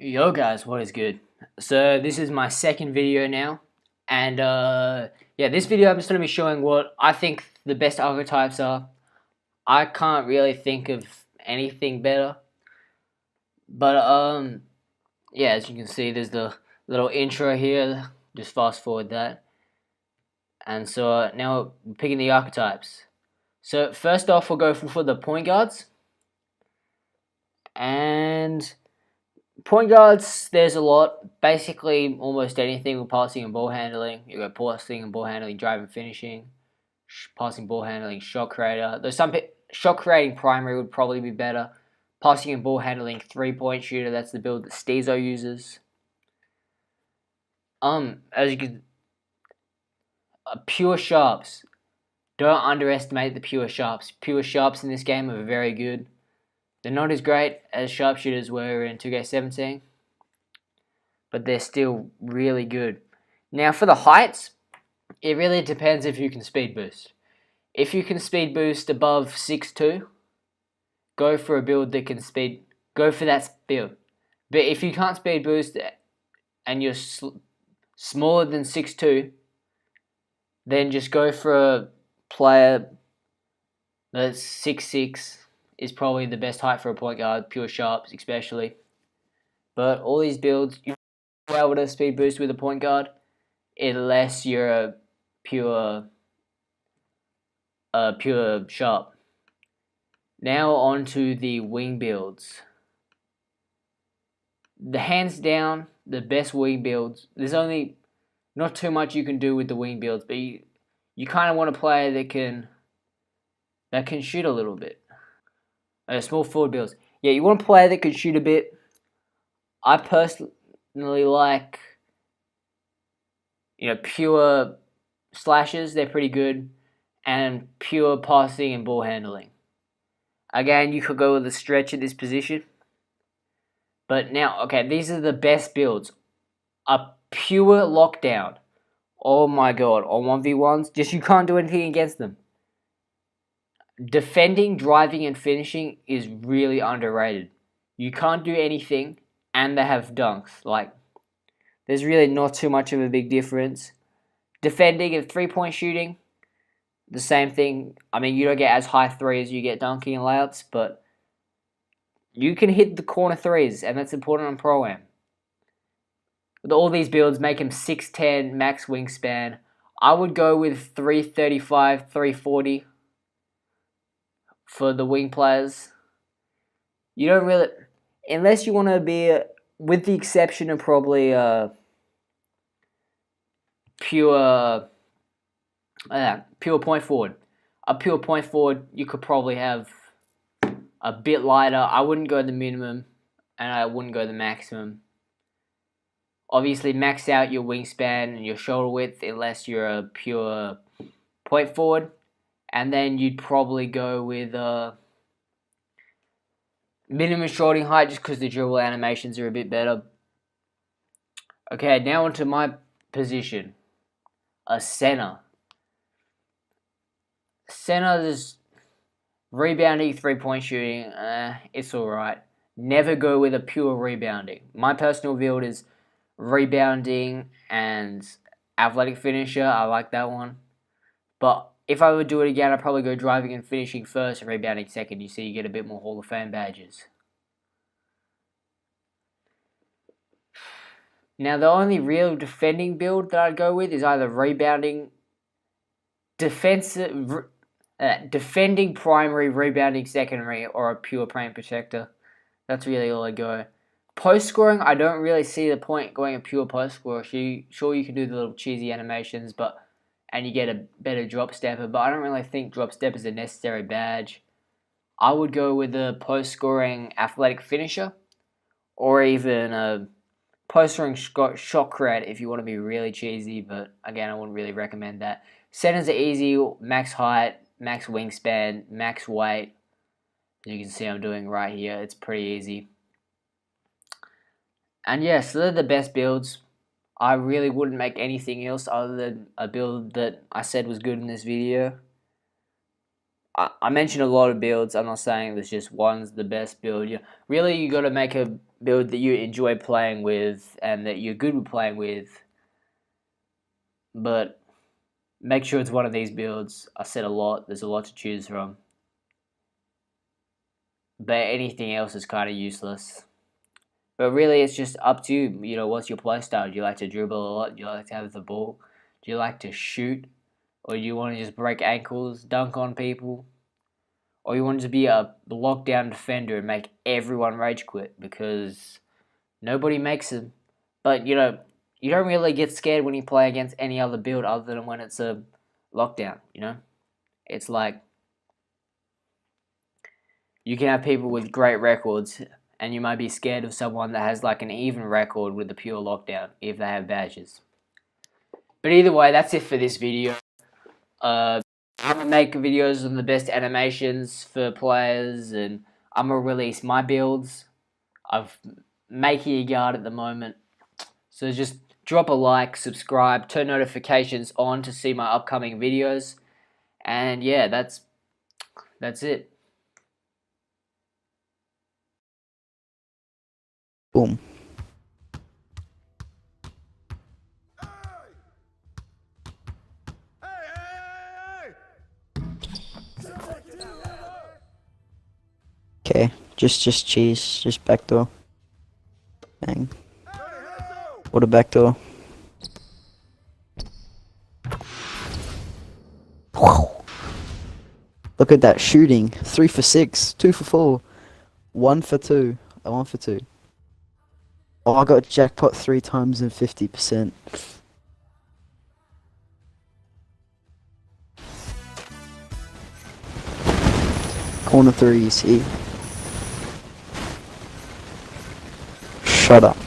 Yo guys, what is good? So this is my second video now, and yeah, this video I'm just going to be showing what I think the best archetypes are. I can't really think of anything better, but yeah, as you can see, there's the little intro here. Just fast forward that, and so now we're picking the archetypes. So first off, we'll go for the point guards, and point guards, there's a lot. Basically, almost anything with passing and ball handling. You got passing and ball handling, driving, finishing, passing, ball handling, shot creator. There's some shot creating primary would probably be better. Passing and ball handling, 3-point shooter. That's the build that Stezo uses. As you can, pure sharps. Don't underestimate the pure sharps. Pure sharps in this game are very good. They're not as great as sharpshooters were in 2K17. But they're still really good. Now for the heights, it really depends if you can speed boost. If you can speed boost above 6'2", go for a build that can go for that build. But if you can't speed boost and you're smaller than 6'2", then just go for a player that's 6'6", is probably the best height for a point guard, pure sharps especially. But all these builds, you're able to speed boost with a point guard unless you're a pure sharp. Now on to the wing builds. The hands down, the best wing builds. There's only not too much you can do with the wing builds, but you kind of want a player that can shoot a little bit. Small forward builds. Yeah, you want a player that can shoot a bit. I personally like, pure slashes. They're pretty good, and pure passing and ball handling. Again, you could go with a stretch at this position. But now, okay, these are the best builds. A pure lockdown. Oh my god, on 1v1s, just you can't do anything against them. Defending, driving, and finishing is really underrated. You can't do anything, and they have dunks. Like, there's really not too much of a big difference. Defending and 3-point shooting, the same thing. I mean, you don't get as high threes as you get dunking and layups, but you can hit the corner threes, and that's important on Pro-Am. All these builds make him 6'10", max wingspan. I would go with 335, 340 for the wing players. You don't really, unless you want to be, with the exception of probably pure point forward. A pure point forward, you could probably have a bit lighter. I wouldn't go the minimum, and I wouldn't go the maximum. Obviously, max out your wingspan and your shoulder width unless you're a pure point forward. And then you'd probably go with minimum shorting height just because the dribble animations are a bit better. Okay, now onto my position. A center. Center is rebounding, 3-point shooting. It's alright. Never go with a pure rebounding. My personal build is rebounding and athletic finisher. I like that one. But if I would do it again, I'd probably go driving and finishing first and rebounding second. You see, you get a bit more Hall of Fame badges. Now, the only real defending build that I'd go with is either rebounding, defending primary, rebounding secondary, or a pure paint protector. That's really all I'd go. Post scoring, I don't really see the point going a pure post scorer. Sure, you can do the little cheesy animations, and you get a better drop stepper, but I don't really think drop step is a necessary badge. I would go with a post scoring athletic finisher, or even a post scoring shot creator if you want to be really cheesy, but again, I wouldn't really recommend that. Centers are easy, max height, max wingspan, max weight. As you can see I'm doing right here, it's pretty easy. And yeah, so they're the best builds. I really wouldn't make anything else other than a build that I said was good in this video. I mentioned a lot of builds. I'm not saying there's just one's the best build. Really, you got to make a build that you enjoy playing with and that you're good with playing with. But make sure it's one of these builds. I said a lot. There's a lot to choose from. But anything else is kind of useless. But really, it's just up to you. You know, what's your playstyle? Do you like to dribble a lot? Do you like to have the ball? Do you like to shoot? Or do you want to just break ankles, dunk on people? Or you want to be a lockdown defender and make everyone rage quit? Because nobody makes them. But, you know, you don't really get scared when you play against any other build other than when it's a lockdown, you know? It's like, you can have people with great records and you might be scared of someone that has like an even record with the pure lockdown if they have badges. But either way, that's it for this video. I'm going to make videos on the best animations for players, and I'm going to release my builds. I'm making a guard at the moment. So just drop a like, subscribe, turn notifications on to see my upcoming videos. And yeah, that's it. Boom. Okay, just cheese, just backdoor. Bang. What a backdoor. Look at that shooting. 3 for 6, 2 for 4, 1 for 2, 1 for 2. Oh, I got jackpot 3 times and 50%. Corner 3, see? Shut up.